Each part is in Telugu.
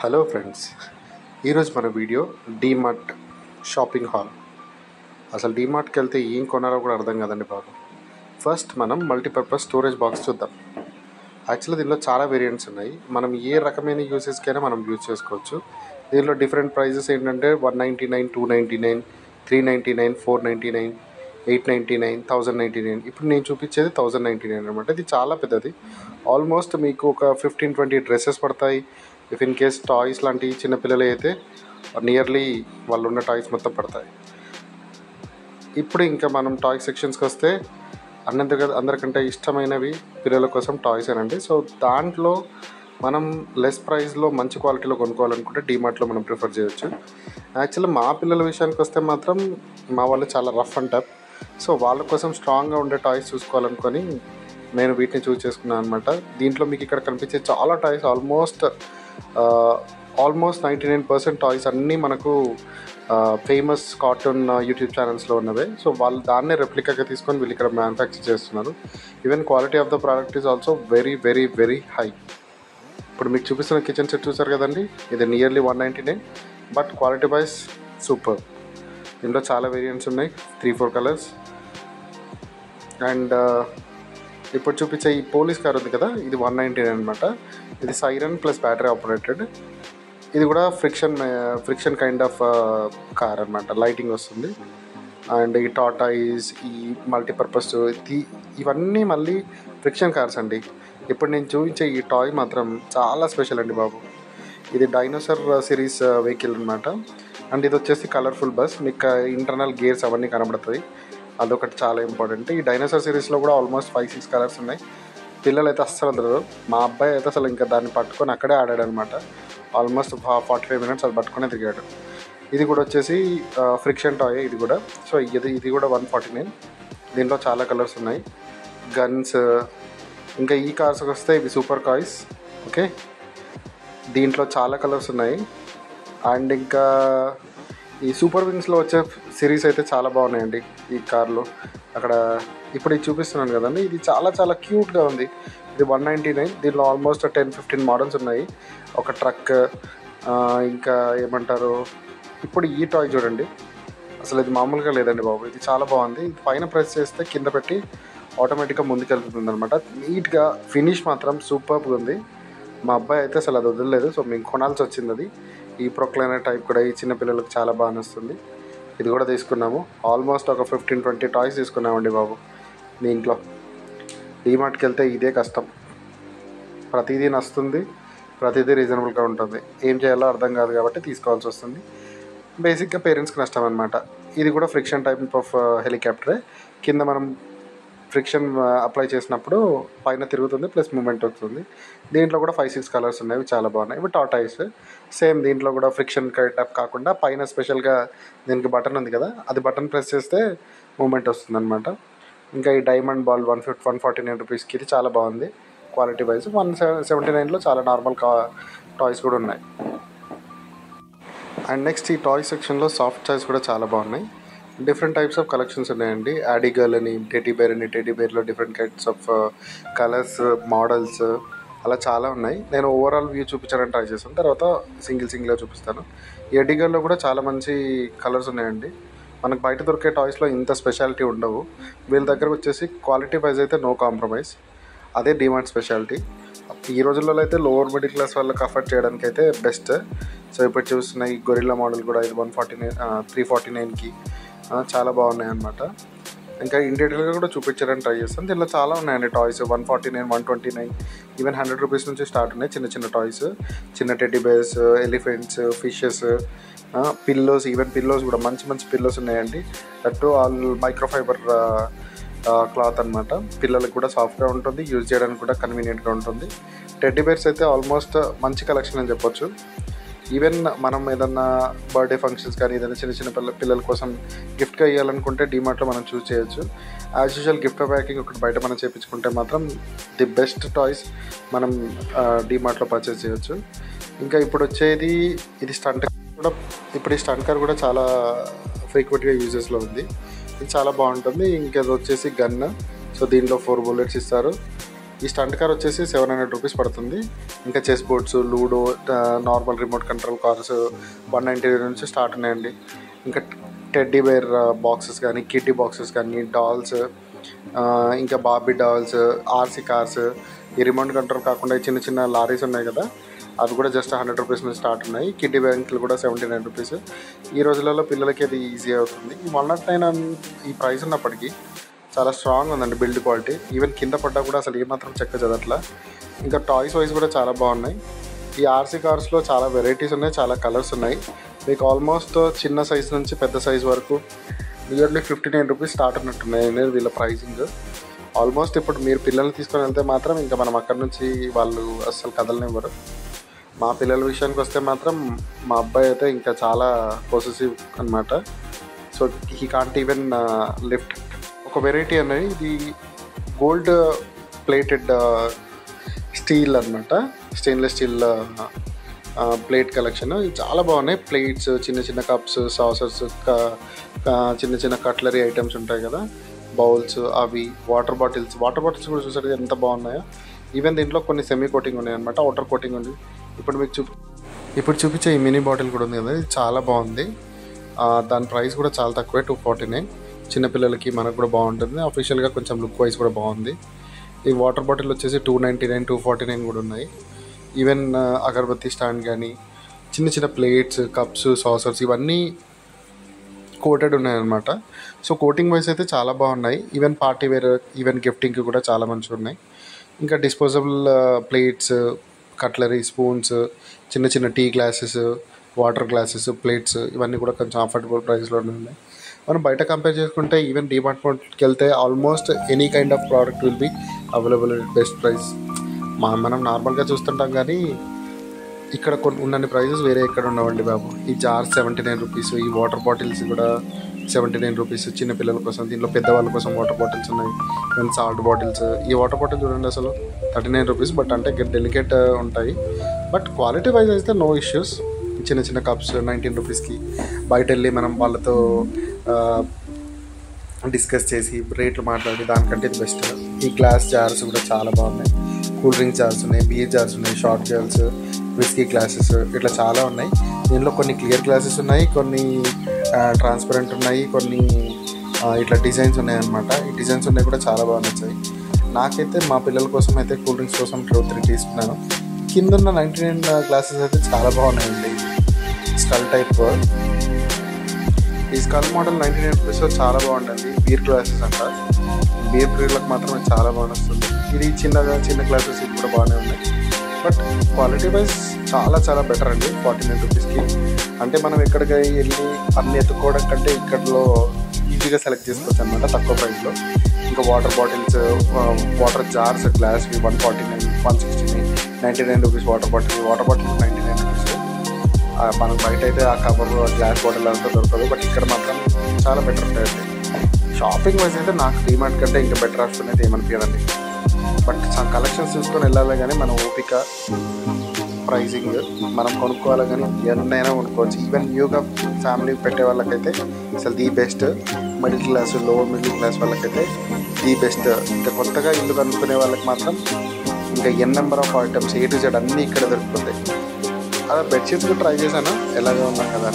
హలో ఫ్రెండ్స్, ఈరోజు మన వీడియో డీమార్ట్ షాపింగ్ హాల్. అసలు డీమార్ట్కి వెళ్తే ఏం కొనాలో కూడా అర్థం కాదండి బాబు. ఫస్ట్ మనం మల్టీపర్పస్ స్టోరేజ్ బాక్స్ చూద్దాం. యాక్చువల్లీ దీనిలో చాలా వేరియంట్స్ ఉన్నాయి. మనం ఏ రకమైన యూసెస్కైనా మనం యూజ్ చేసుకోవచ్చు. దీనిలో డిఫరెంట్ ప్రైజెస్ ఏంటంటే 199, 299, 399, 499, 899, 1099. ఇప్పుడు నేను చూపించేది 1099 అనమాట. ఇది చాలా పెద్దది. ఆల్మోస్ట్ మీకు ఒక 15-20 డ్రెస్సెస్ పడతాయి. ఇఫ్ ఇన్ కేస్ టాయ్స్ లాంటి చిన్నపిల్లలు అయితే నియర్లీ వాళ్ళు ఉన్న టాయ్స్ మొత్తం పడతాయి. ఇప్పుడు ఇంకా మనం టాయ్ సెక్షన్స్కి వస్తే అందరికంటే ఇష్టమైనవి పిల్లల కోసం టాయ్స్ అనండి. సో దాంట్లో మనం లెస్ ప్రైస్లో మంచి క్వాలిటీలో కొనుక్కోవాలనుకుంటే డీమార్ట్లో మనం ప్రిఫర్ చేయొచ్చు. యాక్చువల్లీ మా పిల్లల విషయానికి వస్తే మాత్రం మా వాళ్ళు చాలా రఫ్ అండ్ టఫ్. సో వాళ్ళ కోసం స్ట్రాంగ్గా ఉండే టాయ్స్ చూసుకోవాలనుకొని నేను వీటిని చూస్ చేసుకున్నాను అనమాట. దీంట్లో మీకు ఇక్కడ కనిపించే చాలా టాయ్స్ ఆల్మోస్ట్ 99% టాయ్స్ అన్నీ మనకు ఫేమస్ కార్టూన్ యూట్యూబ్ ఛానల్స్లో ఉన్నవే. సో వాళ్ళు దాన్నే రెప్లికాగా తీసుకొని వీళ్ళు ఇక్కడ మ్యానుఫ్యాక్చర్ చేస్తున్నారు. Even quality of the product is also very very very high. ఇప్పుడు మీకు చూపిస్తున్న కిచెన్ సెట్ చూసారు కదండి, ఇది nearly 199, but quality wise super. దీంట్లో చాలా వేరియంట్స్ ఉన్నాయి, 3-4 కలర్స్. అండ్ ఇప్పుడు చూపించే ఈ పోలీస్ కార్ ఉంది కదా, ఇది 199 అనమాట. ఇది సైరన్ ప్లస్ బ్యాటరీ ఆపరేటెడ్. ఇది కూడా ఫ్రిక్షన్ కైండ్ ఆఫ్ కార్ అనమాట, లైటింగ్ వస్తుంది. అండ్ ఈ టాటాయిస్, ఈ మల్టీపర్పస్, ఇవన్నీ మళ్ళీ ఫ్రిక్షన్ కార్స్ అండి. ఇప్పుడు నేను చూపించే ఈ టాయ్ మాత్రం చాలా స్పెషల్ అండి బాబు. ఇది డైనోసార్ సిరీస్ వెహికల్ అనమాట. అండ్ ఇది వచ్చేసి కలర్ఫుల్ బస్, మీకు ఇంటర్నల్ గేర్స్ అవన్నీ కనబడుతుంది. అదొకటి చాలా ఇంపార్టెంట్. ఈ డైనోసార్ సిరీస్లో కూడా ఆల్మోస్ట్ 5-6 కలర్స్ ఉన్నాయి. పిల్లలు అయితే అస్సలు అందరు, మా అబ్బాయి అయితే అసలు ఇంకా దాన్ని పట్టుకొని అక్కడే ఆడాడు అనమాట. ఆల్మోస్ట్ 45 మినిట్స్ అది పట్టుకునే తిరిగాడు. ఇది కూడా వచ్చేసి ఫ్రిక్షన్ టాయ్ ఇది కూడా. సో ఇది కూడా 149. దీంట్లో చాలా కలర్స్ ఉన్నాయి, గన్స్. ఇంకా ఈ కార్స్కి వస్తే ఇవి సూపర్ కార్స్. ఓకే, దీంట్లో చాలా కలర్స్ ఉన్నాయి. అండ్ ఇంకా ఈ సూపర్ వింగ్స్లో వచ్చే సిరీస్ అయితే చాలా బాగున్నాయండి ఈ కార్లో. అక్కడ ఇప్పుడు ఇది చూపిస్తున్నాను కదండి, ఇది చాలా చాలా క్యూట్గా ఉంది. ఇది 199. దీనిలో ఆల్మోస్ట్ 10-15 మోడల్స్ ఉన్నాయి. ఒక ట్రక్, ఇంకా ఏమంటారు, ఇప్పుడు ఈ టాయ్ చూడండి, అసలు ఇది మామూలుగా లేదండి బాబు. ఇది చాలా బాగుంది. ఇది పైన ప్రెస్ చేస్తే కింద పెట్టి ఆటోమేటిక్గా ముందుకెళ్తుంది అనమాట. నీట్గా ఫినిష్ మాత్రం సూపర్గా ఉంది. మా అబ్బాయి అయితే అసలు అది వదలలేదు. సో మేము కొనాల్సి వచ్చింది అది. ఈ ప్రొక్లైనర్ టైప్ కూడా ఈ చిన్నపిల్లలకు చాలా బాగా నచ్చుతుంది. ఇది కూడా తీసుకున్నాము. ఆల్మోస్ట్ ఒక 15-20 టాయ్స్ తీసుకున్నామండి బాబు. దీంట్లో డీమార్ట్కి వెళ్తే ఇదే కష్టం, ప్రతిదీ నచ్చుతుంది, ప్రతిదీ రీజనబుల్గా ఉంటుంది. ఏం చేయాలో అర్థం కాదు కాబట్టి తీసుకోవాల్సి వస్తుంది. బేసిక్గా పేరెంట్స్కి నష్టం అనమాట. ఇది కూడా ఫ్రిక్షన్ టైప్ ఆఫ్ హెలికాప్టరే. కింద మనం ఫ్రిక్షన్ అప్లై చేసినప్పుడు పైన తిరుగుతుంది, ప్లస్ మూమెంట్ వస్తుంది. దీంట్లో కూడా 5-6 కలర్స్ ఉన్నాయి, చాలా బాగున్నాయి. ఇవి టాటాయిస్ సేమ్. దీంట్లో కూడా ఫ్రిక్షన్ కైండ్ ఆఫ్ కాకుండా పైన స్పెషల్గా దీనికి బటన్ ఉంది కదా, అది బటన్ ప్రెస్ చేస్తే మూమెంట్ వస్తుంది అనమాట. ఇంకా ఈ డైమండ్ బాల్ 149 రూపీస్కి ఇది చాలా బాగుంది క్వాలిటీ వైజ్. 179లో చాలా నార్మల్ టాయ్స్ కూడా ఉన్నాయి. అండ్ నెక్స్ట్ ఈ టాయ్ సెక్షన్లో సాఫ్ట్ టాయ్స్ కూడా చాలా బాగున్నాయి. డిఫరెంట్ టైప్స్ ఆఫ్ కలెక్షన్స్ ఉన్నాయండి. యాడీ గర్ల్ అని, టెడ్డీ బేర్ అని, టెడ్డీ బేర్లో different kinds of colours, models అలా చాలా ఉన్నాయి. నేను ఓవరాల్ వ్యూ చూపించడానికి ట్రై చేస్తాను, తర్వాత సింగిల్గా చూపిస్తాను. ఈ ఎడ్డీ గర్ల్లో కూడా చాలా మంచి కలర్స్ ఉన్నాయండి. మనకు బయట దొరికే టాయ్స్లో ఇంత స్పెషాలిటీ ఉండవు. వీళ్ళ దగ్గర వచ్చేసి క్వాలిటీ వైజ్ అయితే నో కాంప్రమైజ్. అదే డీమార్ట్ స్పెషాలిటీ. ఈ రోజుల్లో అయితే లోవర్ మిడిల్ క్లాస్ వాళ్ళకి అఫోర్డ్ చేయడానికి అయితే బెస్ట్. సో ఇప్పుడు చూస్తున్న ఈ గొరిల్లా మోడల్ కూడా ఇది 349కి చాలా బాగున్నాయి అన్నమాట. ఇంకా ఇంటీరియర్గా కూడా చూపించడానికి ట్రై చేస్తాను. దీనిలో చాలా ఉన్నాయండి టాయ్స్. 149, 129, ఈవెన్ 100 రూపీస్ నుంచి స్టార్ట్ ఉన్నాయి చిన్న చిన్న టాయ్స్. చిన్న teddy bears, elephants, fishes, pillows. Even pillows కూడా మంచి మంచి పిల్లోస్ ఉన్నాయండి. దట్టు ఆల్ మైక్రోఫైబర్ క్లాత్ అనమాట. పిల్లలకు కూడా సాఫ్ట్గా ఉంటుంది, యూజ్ చేయడానికి కూడా కన్వీనియంట్గా ఉంటుంది. టెడ్డీ బేర్స్ అయితే ఆల్మోస్ట్ మంచి కలెక్షన్ అని చెప్పొచ్చు. ఈవెన్ మనం ఏదన్నా బర్త్డే ఫంక్షన్స్ కానీ ఏదైనా చిన్న చిన్న పిల్లల కోసం గిఫ్ట్గా ఇవ్వాలనుకుంటే డీమార్ట్లో మనం చూస్ చేయొచ్చు. యాజ్ యూజువల్ గిఫ్ట్ ప్యాకింగ్ ఒకటి బయట మనం చేయించుకుంటే మాత్రం ది బెస్ట్ టాయ్స్ మనం డీమార్ట్లో పర్చేస్ చేయొచ్చు. ఇంకా ఇప్పుడు వచ్చేది ఇది స్టంట్ కూడా. ఇప్పుడు ఈ స్టంట్ కార్ కూడా చాలా ఫ్రీక్వెంట్గా యూజెస్లో ఉంది. ఇది చాలా బాగుంటుంది. ఇంకా అది వచ్చేసి గన్. సో దీంట్లో 4 బుల్లెట్స్ ఇస్తారు. ఈ స్టంట్ కార్ వచ్చేసి 700 రూపీస్ పడుతుంది. ఇంకా chess boards, ludo, normal remote control cars 190 నుంచి స్టార్ట్ ఉన్నాయండి. ఇంకా టెడ్డీ బేర్ బాక్సెస్ కానీ, కిడ్డీ బాక్సెస్ కానీ, డాల్స్, ఇంకా బార్బీ డాల్స్, ఆర్సీ కార్స్, ఈ రిమోట్ కంట్రోల్ కాకుండా చిన్న చిన్న లారీస్ ఉన్నాయి కదా, అవి కూడా జస్ట్ 100 రూపీస్ నుంచి స్టార్ట్ ఉన్నాయి. కిడ్డీ బ్యాంకులు కూడా 79 రూపీస్. ఈ రోజులలో పిల్లలకి అది ఈజీ అవుతుంది. ఈ 109 ఈ ప్రైస్ ఉన్నప్పటికీ చాలా స్ట్రాంగ్ ఉందండి బిల్డ్ క్వాలిటీ. ఈవెన్ కింద పడ్డా కూడా అసలు ఏమాత్రం చెక్క చదట్లా. ఇంకా టాయ్స్ వైజ్ కూడా చాలా బాగున్నాయి. ఈ ఆర్సీ కార్స్లో చాలా వెరైటీస్ ఉన్నాయి, చాలా కలర్స్ ఉన్నాయి. మీకు ఆల్మోస్ట్ చిన్న సైజ్ నుంచి పెద్ద సైజ్ వరకు నియర్లీ 59 రూపీస్ స్టార్ట్ ఉన్నట్టున్నాయి అనేది వీళ్ళ ప్రైజింగ్. ఆల్మోస్ట్ ఇప్పుడు మీరు పిల్లల్ని తీసుకొని వెళ్తే మాత్రం ఇంకా మనం అక్కడి నుంచి వాళ్ళు అస్సలు కదలనివ్వరు. మా పిల్లల విషయానికి వస్తే మాత్రం మా అబ్బాయి అయితే ఇంకా చాలా పొసెసివ్ అనమాట. So he can't even lift. ఒక వెరైటీ అనేది ఇది గోల్డ్ ప్లేటెడ్ స్టీల్ అనమాట, స్టెయిన్లెస్ స్టీల్ ప్లేట్ కలెక్షన్. ఇవి చాలా బాగున్నాయి. ప్లేట్స్, చిన్న చిన్న కప్స్, సాసర్స్, చిన్న చిన్న కట్లరీ ఐటమ్స్ ఉంటాయి కదా, బౌల్స్, అవి వాటర్ బాటిల్స్ కూడా చూసారు ఎంత బాగున్నాయో. ఈవెన్ దీంట్లో కొన్ని సెమీ కోటింగ్ ఉన్నాయి అనమాట, అవుటర్ కోటింగ్ ఉంది. ఇప్పుడు చూపించే ఈ మినీ బాటిల్ కూడా ఉంది కదా, ఇది చాలా బాగుంది. దాని ప్రైస్ కూడా చాలా తక్కువే, 249. చిన్నపిల్లలకి మనకు కూడా బాగుంటుంది. అఫీషియల్గా కొంచెం లుక్ వైజ్ కూడా బాగుంది. ఈ వాటర్ బాటిల్ వచ్చేసి 299, 249 కూడా ఉన్నాయి. ఈవెన్ అగరబత్తి స్టాండ్ కానీ, చిన్న చిన్న ప్లేట్స్, కప్స్, సాసర్స్ ఇవన్నీ కోటెడ్ ఉన్నాయన్నమాట. సో కోటింగ్ వైజ్ అయితే చాలా బాగున్నాయి. ఈవెన్ పార్టీ వేర్, ఈవెన్ గిఫ్టింగ్కి కూడా చాలా మంచిగా ఉన్నాయి. ఇంకా డిస్పోజబుల్ ప్లేట్స్, కట్లరీ, స్పూన్స్, చిన్న చిన్న tea glasses, water glasses, plates ఇవన్నీ కూడా కొంచెం అఫోర్డబుల్ ప్రైస్లోనే ఉన్నాయి. మనం బయట కంపేర్ చేసుకుంటే ఈవెన్ డిపార్ట్మెంట్కి వెళ్తే almost any kind of product will be available at best price. మనం నార్మల్గా చూస్తుంటాం కానీ ఇక్కడ కొన్ని ఉన్నన్ని ప్రైజెస్ వేరే ఎక్కడ ఉండవండి బాబు. ఈ జార్స్ 79 రూపీస్, ఈ వాటర్ బాటిల్స్ కూడా 79 రూపీస్ చిన్నపిల్లల కోసం. దీంట్లో పెద్దవాళ్ళ కోసం వాటర్ బాటిల్స్ ఉన్నాయి, అండ్ సాల్ట్ బాటిల్స్. ఈ వాటర్ బాటిల్ చూడండి అసలు 39 రూపీస్, బట్ అంటే డెలికేట్ ఉంటాయి. బట్ క్వాలిటీ వైజ్ అయితే నో ఇష్యూస్. చిన్న చిన్న కప్స్ 19 రూపీస్కి బయట వెళ్ళి మనం వాళ్ళతో డిస్కస్ చేసి రేట్లు మాట్లాడి దానికంటే ఇది బెస్ట్. ఈ గ్లాస్ జార్స్ కూడా చాలా బాగున్నాయి. కూల్ డ్రింక్ జార్స్ ఉన్నాయి, బీర్ జార్స్ ఉన్నాయి, షార్ట్ జార్స్, విస్కీ గ్లాసెస్, ఇట్లా చాలా ఉన్నాయి. దీనిలో కొన్ని క్లియర్ గ్లాసెస్ ఉన్నాయి, కొన్ని ట్రాన్స్పరెంట్ ఉన్నాయి, కొన్ని ఇట్లా డిజైన్స్ ఉన్నాయి అన్నమాట. ఈ డిజైన్స్ ఉన్నాయి కూడా చాలా బాగా నచ్చాయి నాకైతే. మా పిల్లల కోసం అయితే కూల్ డ్రింక్స్ కోసం 2-3 తీసుకున్నాను. కింద ఉన్న 99 గ్లాసెస్ అయితే చాలా బాగున్నాయండి. స్కల్ టైప్, ఈ స్కల్ మోడల్ 99 రూపీస్లో చాలా బాగుంటుంది. బీర్ గ్లాసెస్ అంట, బీర్ ప్రియులకు మాత్రమే చాలా బాగా వస్తుంది. ఇది చిన్న గ్లాసెస్ ఇది కూడా బాగానే ఉన్నాయి. బట్ క్వాలిటీ వైజ్ చాలా బెటర్ అండి 49 రూపీస్కి. అంటే మనం ఎక్కడికి వెళ్ళి అన్ని ఎత్తుకోవడం కంటే ఇక్కడలో ఈజీగా సెలెక్ట్ చేసుకోవచ్చు అనమాట తక్కువ ప్రైస్లో. ఇంకా వాటర్ బాటిల్స్, వాటర్ జార్స్, గ్లాస్వి 149, 169, 99 రూపీస్ వాటర్ బాటిల్ 99 రూపీస్. మనం బయట అయితే ఆ కవర్, గ్లాస్ బాటిల్ అంతా దొరకదు, బట్ ఇక్కడ మాత్రం చాలా బెటర్ ఉంటాయండి. షాపింగ్ వైజ్ అయితే నాకు డిమార్ట్ కంటే ఇంకా బెటర్ ఆప్షన్ అయితే ఏమనిపించదండి. బట్ కలెక్షన్స్ చూసుకొని వెళ్ళాలి కానీ మన ఓపిక, ప్రైజింగ్ మనం కొనుక్కోవాలి కానీ ఎన్నైనా కొనుక్కోవచ్చు. ఈవెన్ న్యూగా ఫ్యామిలీ పెట్టే వాళ్ళకైతే అసలు the best. Middle class, lower middle class వాళ్ళకైతే ది బెస్ట్. ఇంకా కొత్తగా ఇల్లు కనుక్కునే వాళ్ళకి మాత్రం ఇంకా number of items A to Z అన్నీ ఇక్కడ దొరుకుతాయి. అదే బెడ్షీట్స్ కూడా ట్రై చేశాను, ఎలాగే ఉన్నాం కదా.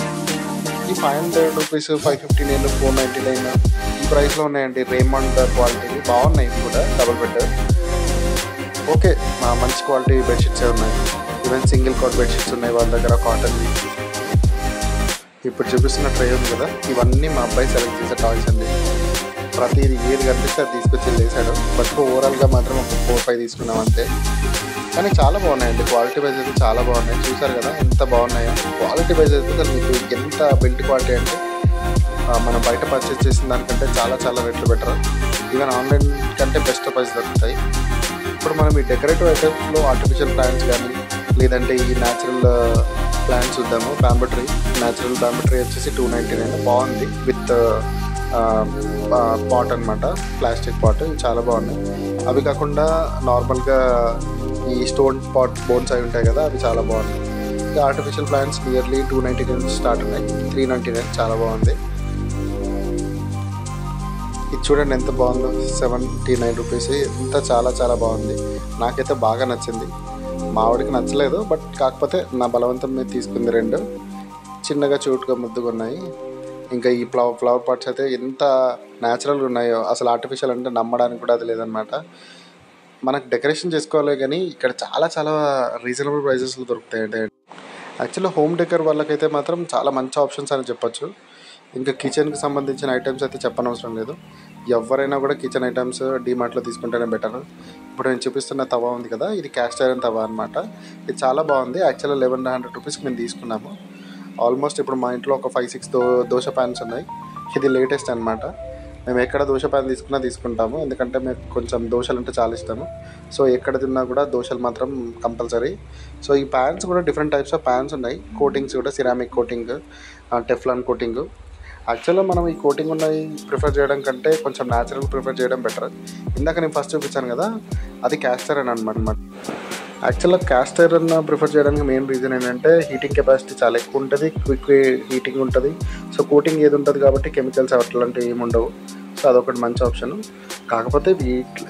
ఈ 500 రూపీస్, 559, 499 ఈ ప్రైస్లో ఉన్నాయండి. రేమండ్ క్వాలిటీ బాగున్నాయి. ఇవి కూడా డబుల్ బెడ్ ఓకే, మంచి క్వాలిటీ బెడ్షీట్సే ఉన్నాయి. ఈవెన్ సింగిల్ కాట్ బెడ్షీట్స్ ఉన్నాయి వాళ్ళ దగ్గర, కాటన్వి. ఇప్పుడు చూపిస్తున్న ట్రే ఉంది కదా, ఇవన్నీ మా అబ్బాయి సెలెక్ట్ చేసే టాయ్స్ అండి. ప్రతిది ఏది కనిపిస్తే అది తీసుకొచ్చి వేసాడు. బట్ ఓవరాల్గా మాత్రం ఒక 4-5 తీసుకున్నాం అంతే. కానీ చాలా బాగున్నాయండి. క్వాలిటీ వైజ్ అయితే చాలా బాగున్నాయి. చూసారు కదా ఎంత బాగున్నాయో. క్వాలిటీ వైజ్ అయితే అసలు మీకు ఎంత బిల్డ్ క్వాలిటీ అంటే మనం బయట పర్చేస్ చేసిన దానికంటే చాలా రెట్లు బెటర్. ఈవెన్ ఆన్లైన్ కంటే బెస్ట్ ప్రైస్ దొరుకుతాయి. ఇప్పుడు మనం ఈ డెకరేటివ్ ఐటమ్స్లో ఆర్టిఫిషియల్ ప్లాంట్స్ కానీ, లేదంటే ఈ న్యాచురల్ ప్లాంట్స్ చూద్దాము. Bamboo tree, natural bamboo tree వచ్చేసి 299 బాగుంది. విత్ పాట్ అనమాట, ప్లాస్టిక్ పాట్. చాలా బాగున్నాయి. అవి కాకుండా నార్మల్గా ఈ స్టోన్ పాట్ బోన్స్ అవి ఉంటాయి కదా, అవి చాలా బాగున్నాయి. ఇంకా ఆర్టిఫిషియల్ ప్లాంట్స్ నియర్లీ 299 స్టార్ట్ ఉన్నాయి, 399 చాలా బాగుంది. ఈ చూడండి ఎంత బాగుందో, 79 రూపీస్. ఎంత చాలా చాలా బాగుంది, నాకైతే బాగా నచ్చింది. మా ఆవిడకి నచ్చలేదు, బట్ కాకపోతే నా బలవంతం మీద తీసుకుంది. 2 చిన్నగా చూటుగా ముద్దుగా ఉన్నాయి. ఇంకా ఈ ఫ్లవర్ పాట్స్ అయితే ఎంత న్యాచురల్గా ఉన్నాయో, అసలు ఆర్టిఫిషియల్ అంటే నమ్మడానికి కూడా అది లేదనమాట. మనకు డెకరేషన్ చేసుకోవాలి కానీ ఇక్కడ చాలా చాలా రీజనబుల్ ప్రైజెస్లో దొరుకుతాయండి. యాక్చువల్లీ హోమ్ డెకర్ వాళ్ళకైతే మాత్రం చాలా మంచి ఆప్షన్స్ అని చెప్పొచ్చు. ఇంకా కిచెన్కి సంబంధించిన ఐటమ్స్ అయితే చెప్పనవసరం లేదు. ఎవరైనా కూడా కిచెన్ ఐటమ్స్ డీమార్ట్లో తీసుకుంటేనే బెటర్. ఇప్పుడు నేను చూపిస్తున్న తవా ఉంది కదా, ఇది క్యాస్ట్ ఐరన్ తవా అనమాట. ఇది చాలా బాగుంది. యాక్చువల్గా 1100 రూపీస్కి మేము తీసుకున్నాము. ఆల్మోస్ట్ ఇప్పుడు మా ఇంట్లో ఒక 5-6 దోశ ప్యాన్స్ ఉన్నాయి. ఇది లేటెస్ట్ అనమాట. మేము ఎక్కడ దోశ ప్యాన్ తీసుకుంటాము, ఎందుకంటే మేము కొంచెం దోశలు అంటే చాలా ఇష్టము. సో ఎక్కడ తిన్నా కూడా దోశలు మాత్రం కంపల్సరీ. సో ఈ ప్యాన్స్ కూడా డిఫరెంట్ టైప్స్ ఆఫ్ ప్యాన్స్ ఉన్నాయి. కోటింగ్స్ కూడా సిరామిక్ కోటింగ్, టెఫ్లాన్ కోటింగ్. యాక్చువల్గా మనం ఈ కోటింగ్ ఉన్నవి ప్రిఫర్ చేయడం కంటే కొంచెం న్యాచురల్ ప్రిఫర్ చేయడం బెటర్. ఇందాక నేను ఫస్ట్ చూపించాను కదా, అది క్యాస్ట్ ఐరన్ అనమాట. యాక్చువల్గా క్యాస్ట్ ఐరన్ ప్రిఫర్ చేయడానికి మెయిన్ రీజన్ ఏంటంటే హీటింగ్ కెపాసిటీ చాలా ఎక్కువ ఉంటుంది, క్విక్ హీటింగ్ ఉంటుంది. సో కోటింగ్ ఏది ఉంటుంది కాబట్టి కెమికల్స్ అట్లాంటివి ఏమి ఉండవు. సో అదొకటి మంచి ఆప్షన్. కాకపోతే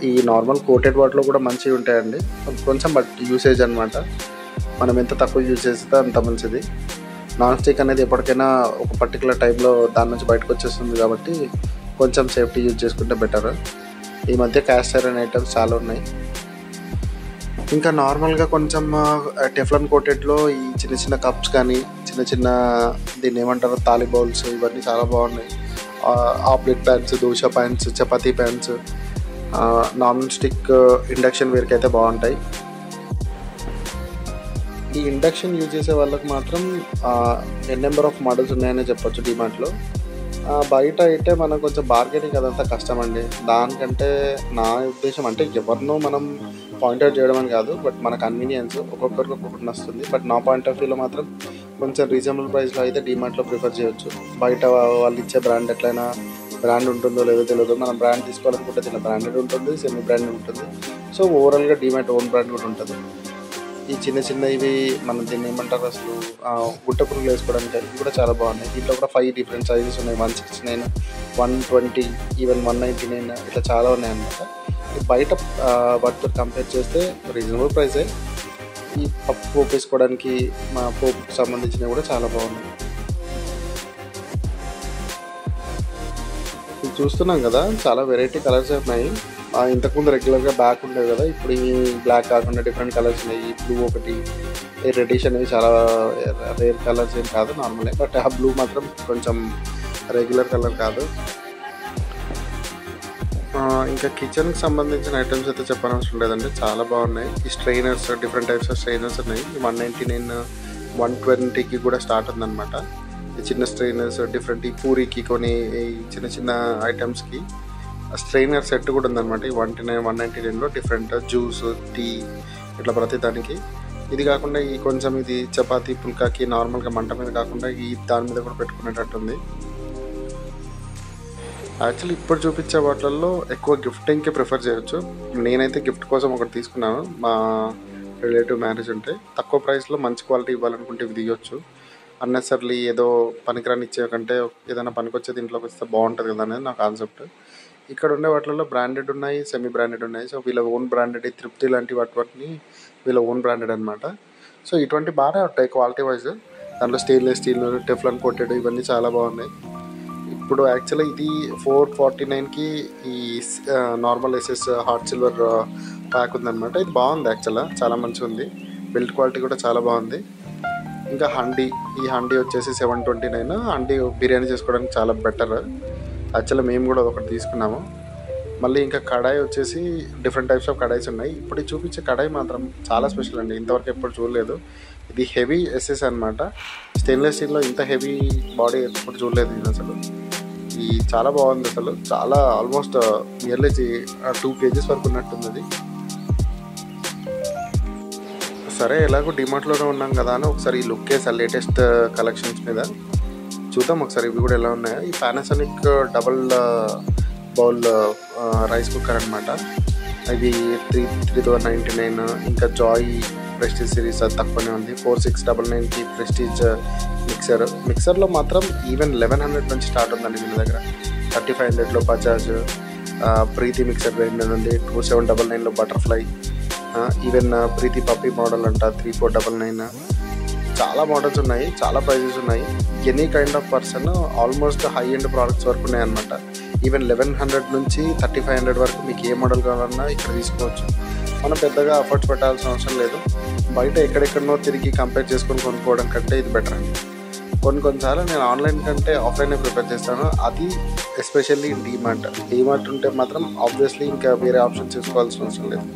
ఈ నార్మల్ కోటెడ్ వాటిలో కూడా మంచివి ఉంటాయండి, కొంచెం బట్ యూసేజ్ అనమాట. మనం ఎంత తక్కువ యూజ్ చేస్తే అంత మంచిది. నాన్ స్టిక్ అనేది ఎప్పటికైనా ఒక పర్టికులర్ టైంలో దాని నుంచి బయటకు వచ్చేస్తుంది కాబట్టి కొంచెం సేఫ్టీ యూజ్ చేసుకుంటే బెటర్. ఈ మధ్య క్యాస్ట్ ఐరన్ ఐటమ్స్ చాలా ఉన్నాయి. ఇంకా నార్మల్గా కొంచెం టెఫ్లాన్ కోటెడ్లో ఈ చిన్న చిన్న కప్స్ కానీ చిన్న దీన్ని ఏమంటారు తాలి బౌల్స్, ఇవన్నీ చాలా బాగున్నాయి. Omelette pans, dosa pans, chapati pans, non stick induction వేర్కి అయితే బాగుంటాయి. ఈ ఇండక్షన్ యూజ్ చేసే వాళ్ళకి మాత్రం నెంబర్ ఆఫ్ మోడల్స్ ఉన్నాయని చెప్పొచ్చు డిమార్ట్లో. బయట అయితే మనకు కొంచెం బార్గెనింగ్ అదంతా కష్టం అండి. దానికంటే నా ఉద్దేశం అంటే ఎవరినో మనం పాయింట్అవుట్ చేయడం అని కాదు, బట్ మన కన్వీనియన్స్ ఒక్కొక్కరికి ఒక్కొక్కటి వస్తుంది. బట్ నా పాయింట్ ఆఫ్ వ్యూలో మాత్రం కొంచెం రీజనబుల్ ప్రైస్లో అయితే డిమార్ట్లో ప్రిఫర్ చేయొచ్చు. బయట వాళ్ళు ఇచ్చే బ్రాండ్ ఎట్లయినా బ్రాండ్ ఉంటుందో లేదో తెలియదు. మనం బ్రాండ్ తీసుకోవాలనుకుంటే దీని బ్రాండెడ్ ఉంటుంది, సెమీ బ్రాండెడ్ ఉంటుంది. సో ఓవరాల్గా డిమార్ట్ ఓన్ బ్రాండ్ కూడా ఉంటుంది. ఈ చిన్న ఇవి మనం దీన్ని ఏమంటారు అసలు గుట్ట పురుగులు వేసుకోవడానికి ఇవి కూడా చాలా బాగున్నాయి. దీంట్లో కూడా 5 డిఫరెంట్ సైజెస్ ఉన్నాయి. 169, 120, ఈవెన్ 199 ఇట్లా చాలా ఉన్నాయి అన్నమాట. బయట వాటితో కంపేర్ చేస్తే రీజనబుల్ ప్రైసే. ఈ పోపు వేసుకోవడానికి మా పోపుకి సంబంధించినవి కూడా చాలా బాగున్నాయి. ఇది చూస్తున్నాం కదా, చాలా వెరైటీ కలర్స్ ఉన్నాయి. ఇంతకుముందు రెగ్యులర్గా బ్లాక్ ఉండేవి కదా, ఇప్పుడు ఈ బ్లాక్ కాకుండా డిఫరెంట్ కలర్స్ ఉన్నాయి. బ్లూ ఒకటి, రెడ్డిష్ అనేవి చాలా రేర్ కలర్స్ ఏం కాదు, నార్మలే. బట్ ఆ బ్లూ మాత్రం కొంచెం రెగ్యులర్ కలర్ కాదు. ఇంకా కిచెన్కి సంబంధించిన ఐటమ్స్ అయితే చెప్పనవసరం లేదండి, చాలా బాగున్నాయి. ఈ strainers, different types of strainers ఉన్నాయి. 199, 120కి కూడా స్టార్ట్ ఉందన్నమాట. ఈ చిన్న స్ట్రైనర్స్ డిఫరెంట్, ఈ పూరికి కొన్ని చిన్న ఐటమ్స్కి స్ట్రైనర్ సెట్ కూడా ఉందన్నమాట. ఈ 199లో డిఫరెంట్ జ్యూస్, టీ ఇట్లా ప్రతి దానికి. ఇది కాకుండా ఈ కొంచెం ఇది చపాతీ పుల్కాకి నార్మల్గా మంట మీద కాకుండా ఈ దాని మీద కూడా పెట్టుకునేటట్టుంది. యాక్చువల్లీ ఇప్పుడు చూపించే వాటిల్లో ఎక్కువ గిఫ్టింగ్కి ప్రిఫర్ చేయొచ్చు. నేనైతే గిఫ్ట్ కోసం ఒకటి తీసుకున్నాను. మా రిలేటివ్ మ్యారేజ్ ఉంటే తక్కువ ప్రైస్లో మంచి క్వాలిటీ ఇవ్వాలనుకుంటే ఇవి తీయొచ్చు. అన్నెసర్లీ ఏదో పనికిరాని ఇచ్చే కంటే ఏదైనా పనికొచ్చేది ఇంట్లోకి వస్తే బాగుంటుంది కదా అనేది నా కాన్సెప్ట్. ఇక్కడ ఉండే వాటిల్లో బ్రాండెడ్ ఉన్నాయి, సెమీ బ్రాండెడ్ ఉన్నాయి. సో వీళ్ళ ఓన్ బ్రాండెడ్, తృప్తి లాంటి వాటిని వీళ్ళ ఓన్ బ్రాండెడ్ అనమాట. సో ఇటువంటి బాగానే ఉంటాయి క్వాలిటీ వైజ్. దాంట్లో స్టెయిన్లెస్ స్టీల్, టెఫ్లాన్ కోటెడ్ ఇవన్నీ చాలా బాగున్నాయి. ఇప్పుడు యాక్చువల్లీ ఇది 449కి ఈ normal SS hot silver pack ఉందన్నమాట. ఇది బాగుంది, యాక్చువల్గా చాలా మంచిగా ఉంది. బిల్డ్ క్వాలిటీ కూడా చాలా బాగుంది. ఇంకా హండీ, ఈ హండీ వచ్చేసి 729. హండీ బిర్యానీ చేసుకోవడానికి చాలా బెటర్. యాక్చువల్గా మేము కూడా ఒకటి తీసుకున్నాము. మళ్ళీ ఇంకా కడాయి వచ్చేసి డిఫరెంట్ టైప్స్ ఆఫ్ కడాయిస్ ఉన్నాయి. ఇప్పుడు చూపించే కడాయి మాత్రం చాలా స్పెషల్ అండి, ఇంతవరకు ఎప్పుడు చూడలేదు. ఇది హెవీ ఎస్ఎస్ అనమాట. స్టెయిన్లెస్ స్టీల్లో ఇంత హెవీ బాడీ ఎప్పుడు చూడలేదు నేను అసలు. ఈ చాలా బాగుంది అసలు, చాలా ఆల్మోస్ట్ నియర్లీ 2 kgs వరకు ఉన్నట్టుంది అది. సరే ఎలాగో డిమార్ట్లోనే ఉన్నాం కదా అని ఒకసారి ఈ లుక్ వేసా లేటెస్ట్ కలెక్షన్స్ మీద చూద్దాం ఒకసారి ఇవి కూడా ఎలా ఉన్నాయో. ఈ Panasonic double bowl rice cooker అనమాట. ఇది 399. ఇంకా జాయ్ ప్రెస్టీజ్ సిరీస్ అది తక్కువనే ఉంది. 4699కి ప్రెస్టీజ్ మిక్సర్లో మాత్రం ఈవెన్ 1100 నుంచి స్టార్ట్ ఉందండి వీళ్ళ దగ్గర. 3500లో బజాజ్, ప్రీతి మిక్సర్ గ్రైండర్ ఉంది 2799లో బటర్ఫ్లై, ఈవెన్ ప్రీతి పప్పీ మోడల్ అంట 3499. చాలా మోడల్స్ ఉన్నాయి, చాలా ప్రైజెస్ ఉన్నాయి. Any kind of person almost high end products వరకు ఉన్నాయి అనమాట. ఈవెన్ 1100 నుంచి 3500 వరకు మీకు ఏ మోడల్ కావాలన్నా ఇక్కడ తీసుకోవచ్చు. మనం పెద్దగా ఎఫర్ట్స్ పెట్టాల్సిన అవసరం లేదు. బయట ఎక్కడెక్కడనో తిరిగి కంపేర్ చేసుకొని కొనుక్కోవడం కంటే ఇది బెటర్ అండి. కొన్నిసార్లు నేను ఆన్లైన్ కంటే ఆఫ్లైనే ప్రిఫర్ చేస్తాను. అది ఎస్పెషల్లీ డీమార్ట్ ఉంటే మాత్రం ఆబ్వియస్లీ ఇంకా వేరే ఆప్షన్ చూసుకోవాల్సిన అవసరం లేదు.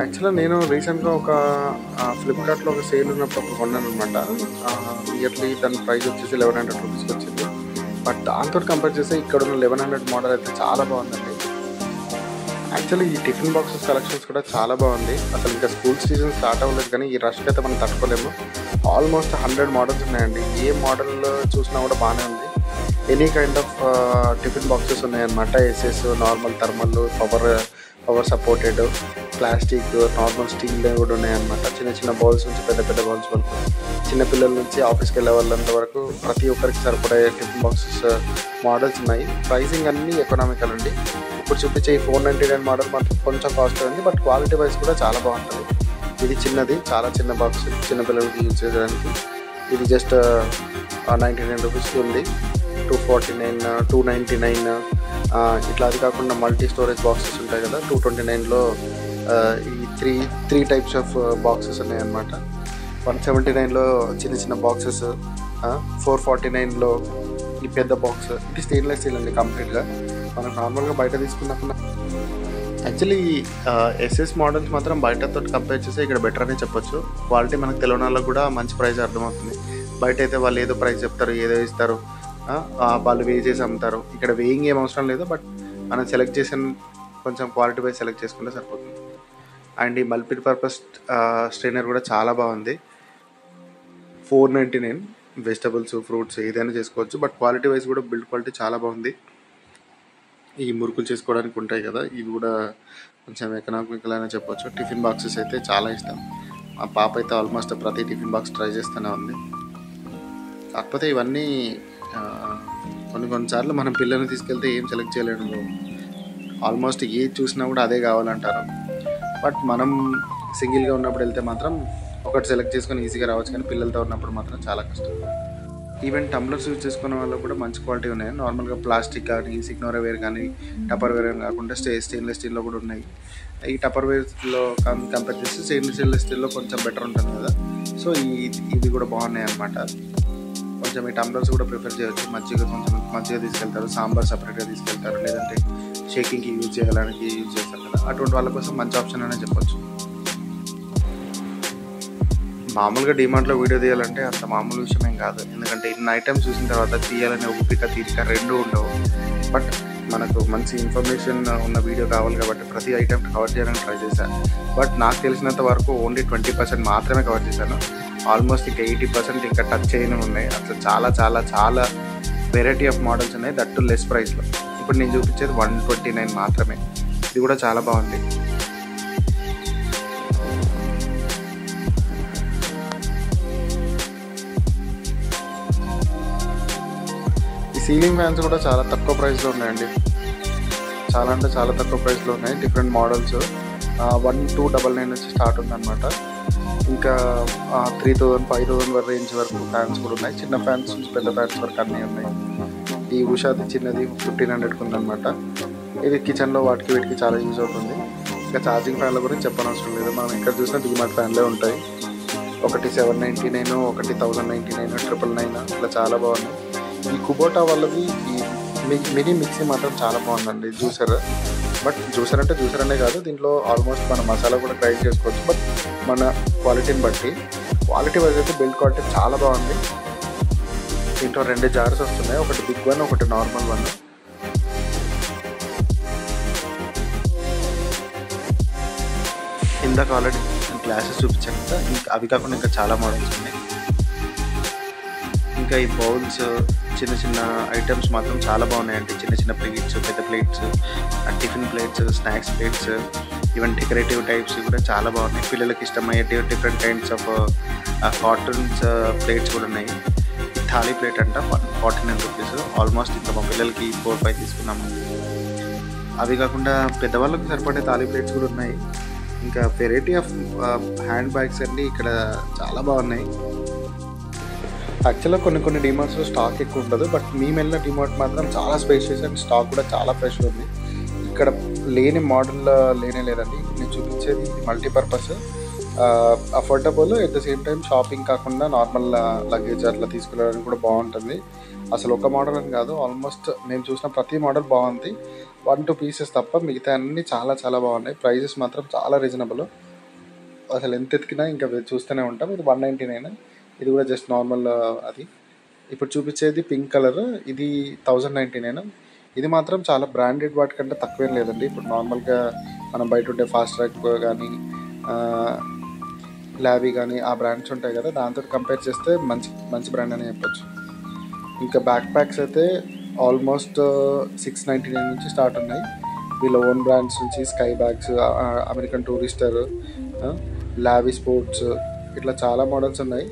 యాక్చువల్గా నేను రీసెంట్గా ఒక ఫ్లిప్కార్ట్లో ఒక సేల్ ఉన్నప్పుడు ఒక కొన్నాను అనమాట. ఇయర్లీ దాని ప్రైస్ వచ్చేసి 1100 రూపీస్కి వచ్చింది. బట్ దాంతో కంపేర్ చేస్తే ఇక్కడ ఉన్న 1100 మోడల్ అయితే చాలా బాగుందండి. యాక్చువల్లీ ఈ టిఫిన్ బాక్సెస్ కలెక్షన్స్ కూడా చాలా బాగుంది. అసలు ఇంకా స్కూల్ సీజన్ స్టార్ట్ అవ్వలేదు కానీ ఈ రష్కి అయితే మనం తట్టుకోలేము. ఆల్మోస్ట్ 100 మోడల్స్ ఉన్నాయండి. ఏ మోడల్ చూసినా కూడా బాగానే ఉంది. Any kind of tiffin boxes ఉన్నాయన్నమాట. SS, normal, thermal, power supported, plastic, normal steel కూడా ఉన్నాయన్నమాట. చిన్న చిన్న బౌల్స్ నుంచి పెద్ద పెద్ద బౌల్స్ వరకు, చిన్నపిల్లల నుంచి ఆఫీస్కి వెళ్ళే వాళ్ళంత వరకు ప్రతి ఒక్కరికి సరిపడే టిఫిన్ బాక్సెస్ మోడల్స్ ఉన్నాయి. ప్రైసింగ్ అన్నీ ఎకనామికల్ అండి. ఇప్పుడు చూపించే ఈ 499 మోడల్ మాత్రం కొంచెం కాస్ట్ ఉంది, బట్ క్వాలిటీ వైజ్ కూడా చాలా బాగుంటుంది. ఇది చిన్నది, చాలా చిన్న బాక్స్, చిన్నపిల్లలకి యూజ్ చేయడానికి. ఇది జస్ట్ 99 రూపీస్కి ఉంది. 249, 299 ఇట్లా. అది కాకుండా మల్టీ స్టోరేజ్ బాక్సెస్ ఉంటాయి కదా, 229లో ఈ త్రీ టైప్స్ ఆఫ్ బాక్సెస్ ఉన్నాయన్నమాట. 179లో చిన్న చిన్న బాక్సెస్, 449లో ఈ పెద్ద బాక్స్. ఇది స్టెయిన్లెస్ స్టీల్ అండి కంప్లీట్గా. మనం నార్మల్గా బయట తీసుకున్నప్పుడు యాక్చువల్లీ ఎస్ఎస్ మోడల్స్ మాత్రం బయటతో కంపేర్ చేస్తే ఇక్కడ బెటర్ అనే చెప్పొచ్చు. క్వాలిటీ మనకు తెలియని వాళ్ళకి కూడా మంచి ప్రైస్ అర్థమవుతుంది. బయట అయితే వాళ్ళు ఏదో ప్రైస్ చెప్తారు, ఏదో ఇస్తారు, వాళ్ళు వే చేసి అమ్ముతారు. ఇక్కడ వేయింగ్ ఏం అవసరం లేదు, బట్ మనం సెలెక్ట్ చేసిన కొంచెం క్వాలిటీ వైజ్ సెలెక్ట్ చేసుకుంటే సరిపోతుంది. అండ్ ఈ మల్టీపర్పస్ స్ట్రైనర్ కూడా చాలా బాగుంది. 499. వెజిటబుల్స్, ఫ్రూట్స్ ఏదైనా చేసుకోవచ్చు, బట్ క్వాలిటీ వైజ్ కూడా బిల్డ్ క్వాలిటీ చాలా బాగుంది. ఈ మురుకులు చేసుకోవడానికి ఉంటాయి కదా, ఇవి కూడా కొంచెం ఎకనామికల్ అయినా చెప్పొచ్చు. టిఫిన్ బాక్సెస్ అయితే చాలా ఇష్టం. మా పాప అయితే ఆల్మోస్ట్ ప్రతి టిఫిన్ బాక్స్ ట్రై చేస్తూనే ఉంది. కాకపోతే ఇవన్నీ కొన్నిసార్లు మనం పిల్లల్ని తీసుకెళ్తే ఏం సెలెక్ట్ చేయలేము. ఆల్మోస్ట్ ఏది చూసినా కూడా అదే కావాలంటారు. బట్ మనం సింగిల్గా ఉన్నప్పుడు వెళ్తే మాత్రం ఒకటి సెలెక్ట్ చేసుకొని ఈజీగా రావచ్చు, కానీ పిల్లలతో ఉన్నప్పుడు మాత్రం చాలా కష్టం. ఈవెన్ టంబ్లర్స్ యూజ్ చేసుకునే వాళ్ళు కూడా మంచి క్వాలిటీ ఉన్నాయి. నార్మల్గా ప్లాస్టిక్ కానీ, సిగ్నోరా వేర్ కానీ, టపర్ వేర్ అని కాకుండా స్టెయిన్లెస్ స్టీల్లో కూడా ఉన్నాయి. ఈ టపర్ వేర్లో కంపేర్ చేస్తే స్టెయిన్లెస్ స్టీల్లో కొంచెం బెటర్ ఉంటుంది కదా. సో ఇవి కూడా బాగున్నాయి అన్నమాట. కొంచెం ఈ టంబ్లర్స్ కూడా ప్రిఫర్ చేయవచ్చు. మంచిగా తీసుకెళ్తారు, సాంబార్ సపరేట్గా తీసుకెళ్తారు, లేదంటే షేకింగ్కి యూజ్ చేయడానికి యూజ్ చేస్తారు కదా, అటువంటి వాళ్ళ కోసం మంచి ఆప్షన్ అనే చెప్పొచ్చు. మామూలుగా డిమార్ట్లో వీడియో తీయాలంటే అంత మామూలు విషయం ఏం కాదు. ఎందుకంటే ఇన్ని ఐటమ్స్ చూసిన తర్వాత తీయాలనే ఓపిక, తీరిక రెండూ ఉండవు. బట్ మనకు మంచి ఇన్ఫర్మేషన్ ఉన్న వీడియో కావాలి కాబట్టి ప్రతి ఐటమ్ కవర్ చేయడానికి ట్రై చేశాను. బట్ నాకు తెలిసినంత వరకు ఓన్లీ 20% మాత్రమే కవర్ చేశాను. ఆల్మోస్ట్ ఇంకా 80% ఇంకా టచ్ చేయని ఉన్నాయి. అసలు చాలా చాలా చాలా వెరైటీ ఆఫ్ మోడల్స్ ఉన్నాయి, దట్ టు లెస్ ప్రైస్లో. ఇప్పుడు నేను చూపించేది 129 మాత్రమే. ఇది కూడా చాలా బాగుంది. సీలింగ్ ఫ్యాన్స్ కూడా చాలా తక్కువ ప్రైస్లో ఉన్నాయండి. చాలా అంటే చాలా తక్కువ ప్రైస్లో ఉన్నాయి. డిఫరెంట్ మోడల్స్ 1299 నుంచి స్టార్ట్ ఉందన్నమాట. ఇంకా 3000, 5000 రేంజ్ వరకు ఫ్యాన్స్ కూడా ఉన్నాయి. చిన్న ఫ్యాన్స్ నుంచి పెద్ద ఫ్యాన్స్ వరకు అన్నీ ఉన్నాయి. ఈ ఉషాది చిన్నది 1500కి ఉందన్నమాట. ఇది కిచెన్లో వాటికి వీటికి చాలా యూజ్ అవుతుంది. ఇంకా ఛార్జింగ్ ఫ్యాన్ల గురించి చెప్పనవసరం లేదు. మనం ఎక్కడ చూసినా డిమార్ట్ ఫ్యాన్లే ఉంటాయి. ఒకటి 799, ఒకటి 1099, 999 ఇట్లా చాలా బాగున్నాయి. ఈ కుబోటా వాళ్ళది ఈ మినీ మిక్సీ మాత్రం చాలా బాగుందండి. జ్యూసర్ అంటే జ్యూసర్ అనే కాదు, దీంట్లో ఆల్మోస్ట్ మన మసాలా కూడా గ్రైండ్ చేసుకోవచ్చు. బట్ మన క్వాలిటీని బట్టి, క్వాలిటీ వైజ్ అయితే బిల్డ్ క్వాలిటీ చాలా బాగుంది. దీంట్లో 2 జార్స్ వస్తున్నాయి, ఒకటి బిగ్ వన్, ఒకటి నార్మల్ వన్. ఇందాక ఆల్రెడీ గ్లాసెస్ చూపించాను కదా, ఇంకా అవి కాకుండా ఇంకా చాలా మోడల్స్ ఉన్నాయి. ఇంకా ఈ బౌల్స్, చిన్న చిన్న ఐటమ్స్ మాత్రం చాలా బాగున్నాయండి. చిన్న చిన్న ప్లేట్స్, పెద్ద plates, tiffin plates, snacks plates, even decorative types కూడా చాలా బాగున్నాయి. పిల్లలకి ఇష్టమయ్యే different kinds of cartoons plates కూడా ఉన్నాయి. థాలీ ప్లేట్ అంట 49 రూపీస్. ఆల్మోస్ట్ ఇంకా మా పిల్లలకి 4-5 తీసుకున్నాము. అవి కాకుండా పెద్దవాళ్ళకి సరిపడే థాలీ ప్లేట్స్ కూడా ఉన్నాయి. ఇంకా వెరైటీ ఆఫ్ హ్యాండ్ బ్యాగ్స్ అండి ఇక్కడ చాలా బాగున్నాయి. యాక్చువల్గా కొన్ని డిమార్ట్స్లో స్టాక్ ఎక్కువ ఉండదు, బట్ మేము వెళ్ళిన డిమార్ట్ మాత్రం చాలా స్పేషియస్ అండ్ స్టాక్ కూడా చాలా ఫ్రెష్ ఉంది. ఇక్కడ లేని మోడల్ లేనే లేదండి. నేను చూపించేది multipurpose, affordable, at the same time shopping కాకుండా నార్మల్ లగేజ్ అట్లా తీసుకెళ్ళడానికి కూడా బాగుంటుంది. అసలు ఒక మోడల్ అని కాదు, ఆల్మోస్ట్ మేము చూసిన ప్రతి మోడల్ బాగుంది. 1-2 పీసెస్ తప్ప మిగతా అన్నీ చాలా చాలా బాగున్నాయి. ప్రైజెస్ మాత్రం చాలా రీజనబుల్. అసలు ఎంత ఎతికినా ఇంకా చూస్తూనే ఉంటాం. ఇది 199. ఇది కూడా జస్ట్ నార్మల్ అది. ఇప్పుడు చూపించేది పింక్ కలర్, ఇది 1099. ఇది మాత్రం చాలా బ్రాండెడ్ వాటికంటే తక్కువేం లేదండి. ఇప్పుడు నార్మల్గా మనం బయట ఉండే ఫాస్ట్ ట్రాక్ కానీ ల్యాబీ కానీ ఆ బ్రాండ్స్ ఉంటాయి కదా, దాంతో కంపేర్ చేస్తే మంచి బ్రాండ్ అని చెప్పొచ్చు. ఇంకా బ్యాక్ ప్యాక్స్ అయితే ఆల్మోస్ట్ 699 నుంచి స్టార్ట్ ఉన్నాయి. వీళ్ళ ఓన్ బ్రాండ్స్ నుంచి sky bags, American Tourister, lobby sports, ఇట్లా చాలా మోడల్స్ ఉన్నాయి.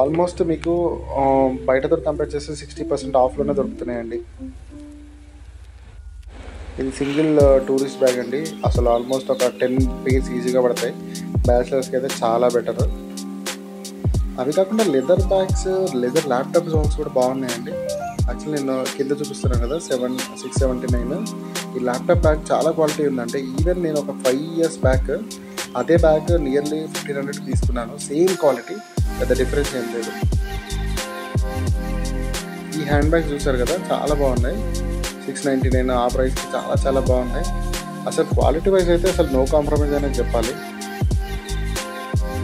ఆల్మోస్ట్ మీకు బయటతో కంపేర్ చేస్తే 60% ఆఫ్లోనే దొరుకుతున్నాయండి. ఇది సింగిల్ టూరిస్ట్ బ్యాగ్ అండి. అసలు ఆల్మోస్ట్ ఒక 10 పీస్ ఈజీగా పడతాయి. బ్యాచిలర్స్కి అయితే చాలా బెటర్. అవి కాకుండా లెదర్ బ్యాగ్స్, లెదర్ ల్యాప్టాప్ జోన్స్ కూడా బాగున్నాయండి. యాక్చువల్లీ నేను కింద చూపిస్తున్నాను కదా 679. ఈ ల్యాప్టాప్ బ్యాగ్ చాలా క్వాలిటీ ఉందంటే, ఈవెన్ నేను ఒక 5 years బ్యాక్ అదే బ్యాగ్ నియర్లీ 1500 తీసుకున్నాను. సేమ్ క్వాలిటీ, పెద్ద డిఫరెన్స్ ఏం లేదు. ఈ హ్యాండ్ బ్యాగ్ చూసారు కదా, చాలా బాగున్నాయి. 699 ఆ ప్రైస్కి చాలా చాలా బాగున్నాయి. అసలు క్వాలిటీ వైజ్ అయితే అసలు నో కాంప్రమైజ్ అనేది చెప్పాలి.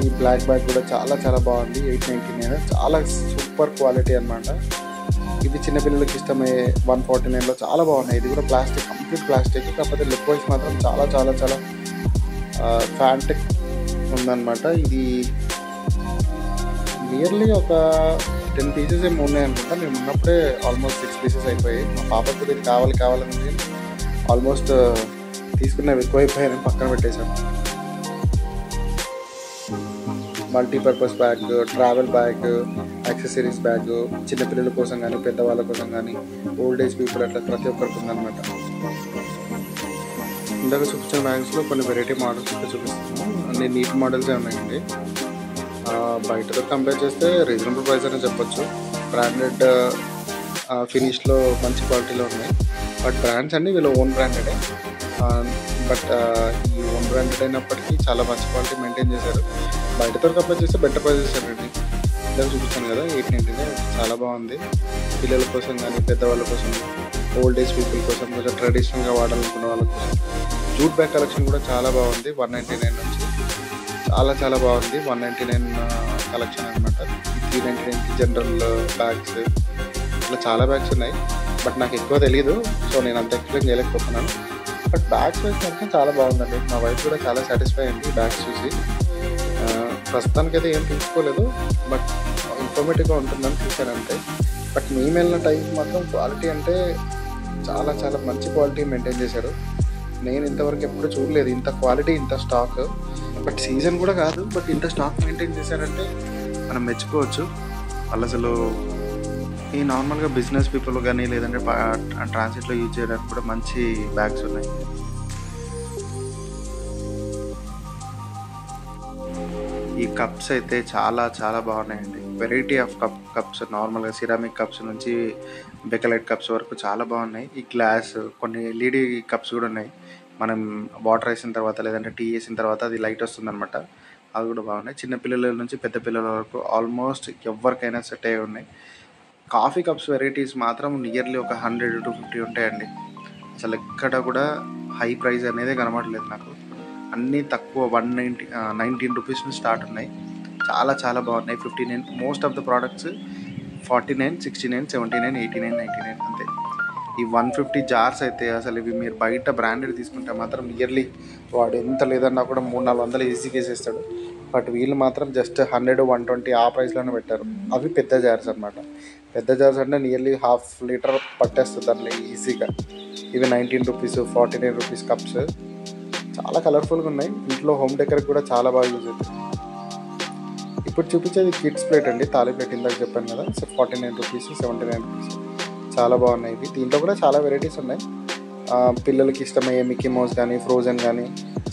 ఈ బ్లాక్ బ్యాగ్ కూడా చాలా చాలా బాగుంది. 899, చాలా సూపర్ క్వాలిటీ అనమాట. ఇది చిన్నపిల్లలకి ఇష్టమయ్యే 149లో చాలా బాగున్నాయి. ఇది కూడా ప్లాస్టిక్, కంప్లీట్ ప్లాస్టిక్, కాకపోతే లుక్ వైజ్ మాత్రం చాలా చాలా చాలా ఫ్యాంటిక్ ఉందన్నమాట. ఇది నియర్లీ ఒక 10 పీసెస్ ఏమి ఉన్నాయి అనుకుంటా. మేము ఉన్నప్పుడే ఆల్మోస్ట్ 6 పీసెస్ అయిపోయాయి. మా పాపకు కూడా ఇది కావాలని ఆల్మోస్ట్ తీసుకున్నవి ఎక్కువైపోయాయని పక్కన పెట్టేశాను. Multipurpose bag, travel bag, accessories bag, చిన్నపిల్లల కోసం కానీ పెద్దవాళ్ళ కోసం కానీ ఓల్డ్ ఏజ్ పీపుల్ అట్లా ప్రతి ఒక్కరికి ఉందన్నమాట. ఇందాక చూపించిన బ్యాగ్స్లో కొన్ని వెరైటీ మోడల్స్ ఇంకా చూపిస్తున్నాను. అన్ని నీట్ మోడల్సే ఉన్నాయండి. బయటతో కంపేర్ చేస్తే రీజనబుల్ ప్రైస్ అని చెప్పొచ్చు. బ్రాండెడ్ ఫినిష్లో మంచి క్వాలిటీలో ఉన్నాయి. బట్ బ్రాండ్స్ అన్నీ వీళ్ళు ఓన్ బ్రాండెడే. బట్ ఈ ఓన్ బ్రాండెడ్ అయినప్పటికీ చాలా మంచి క్వాలిటీ మెయింటైన్ చేశారు. బయటతో కంపేర్ చేస్తే బెటర్ ప్రైజెస్ అండి. ఇలా చూపిస్తాను కదా 899, చాలా బాగుంది. పిల్లల కోసం కానీ పెద్దవాళ్ళ కోసం, ఓల్డ్ ఏజ్ పీపుల్ కోసం, కొంచెం ట్రెడిషనల్గా వాడాలనుకున్న వాళ్ళ కోసం. జూట్ బ్యాగ్ కలెక్షన్ కూడా చాలా బాగుంది. 199 నుంచి చాలా చాలా బాగుంది. 199 కలెక్షన్ అనమాట. 399కి జనరల్ బ్యాగ్స్, ఇట్లా చాలా బ్యాగ్స్ ఉన్నాయి. బట్ నాకు ఎక్కువ తెలియదు, సో నేను అంత ఎక్స్ప్లెయిన్ చేయలేకపోతున్నాను. బట్ బ్యాగ్స్ వైజ్ మాత్రం చాలా బాగుందండి. మా వైఫ్ కూడా చాలా సాటిస్ఫై అయింది బ్యాగ్స్ చూసి. ప్రస్తుతానికైతే ఏం తీసుకోలేదు, బట్ ఇన్ఫర్మేటివ్గా ఉంటుందని చూశానంటే. బట్ మేము వెళ్ళిన టైం మాత్రం క్వాలిటీ అంటే చాలా చాలా మంచి క్వాలిటీ మెయింటైన్ చేశారు. నేను ఇంతవరకు ఎప్పుడు చూడలేదు ఇంత క్వాలిటీ, ఇంత స్టాక్. బట్ సీజన్ కూడా కాదు, బట్ ఇంత స్టాక్ మెయింటైన్ చేశారంటే మనం మెచ్చుకోవచ్చు. వాళ్ళు అసలు ఈ నార్మల్గా బిజినెస్ పీపుల్ కానీ లేదంటే ట్రాన్సిట్లో యూజ్ చేయడానికి కూడా మంచి బ్యాగ్స్ ఉన్నాయి. ఈ కప్స్ అయితే చాలా చాలా బాగున్నాయండి. వెరైటీ ఆఫ్ కప్స్, నార్మల్గా సిరామిక్ కప్స్ నుంచి బెకలైట్ కప్స్ వరకు చాలా బాగున్నాయి. ఈ గ్లాస్, కొన్ని ఎల్ఈడి కప్స్ కూడా ఉన్నాయి. మనం వాటర్ వేసిన తర్వాత లేదంటే టీ వేసిన తర్వాత అది లైట్ వస్తుందన్నమాట. అవి కూడా బాగున్నాయి. చిన్నపిల్లల నుంచి పెద్ద పిల్లల వరకు ఆల్మోస్ట్ ఎవరికైనా సెట్ అయ్యి ఉన్నాయి. కాఫీ కప్స్ వెరైటీస్ మాత్రం నియర్లీ ఒక 100-150 ఉంటాయండి. అసలు ఎక్కడ కూడా హై ప్రైస్ అనేది కనబడలేదు నాకు. అన్నీ తక్కువ 19 రూపీస్ నుంచి స్టార్ట్ ఉన్నాయి. చాలా చాలా బాగున్నాయి. 59, మోస్ట్ ఆఫ్ ద ప్రోడక్ట్స్ 49, 69, 79, 89, 99 అంతే. ఈ 150 జార్స్ అయితే అసలు ఇవి మీరు బయట బ్రాండెడ్ తీసుకుంటే మాత్రం నియర్లీ వాడు ఎంత లేదన్నా కూడా 300-400 ఈజీగా వేసేస్తాడు. బట్ వీళ్ళు మాత్రం జస్ట్ 100-120 ఆ ప్రైస్లోనే పెట్టారు. అవి పెద్ద జార్స్ అనమాట. పెద్ద జార్స్ అంటే నియర్లీ 1/2 లీటర్ పట్టేస్తుంది దాంట్లో ఈజీగా. ఇవి 19 రూపీస్, 49 రూపీస్ కప్స్ చాలా కలర్ఫుల్గా ఉన్నాయి. ఇంట్లో హోమ్ డెకర్కి కూడా చాలా బాగా యూజ్ అవుతుంది. ఇప్పుడు చూపించేది కిడ్స్ ప్లేట్ అండి, తాళి ప్లేట్ ఇందాక చెప్పాను కదా. So 49 rupees, 79 rupees. చాలా బాగున్నాయి ఇవి. దీంట్లో కూడా చాలా వెరైటీస్ ఉన్నాయి. పిల్లలకి ఇష్టమయ్యే మిక్కీ మౌస్ కానీ, ఫ్రోజన్ కానీ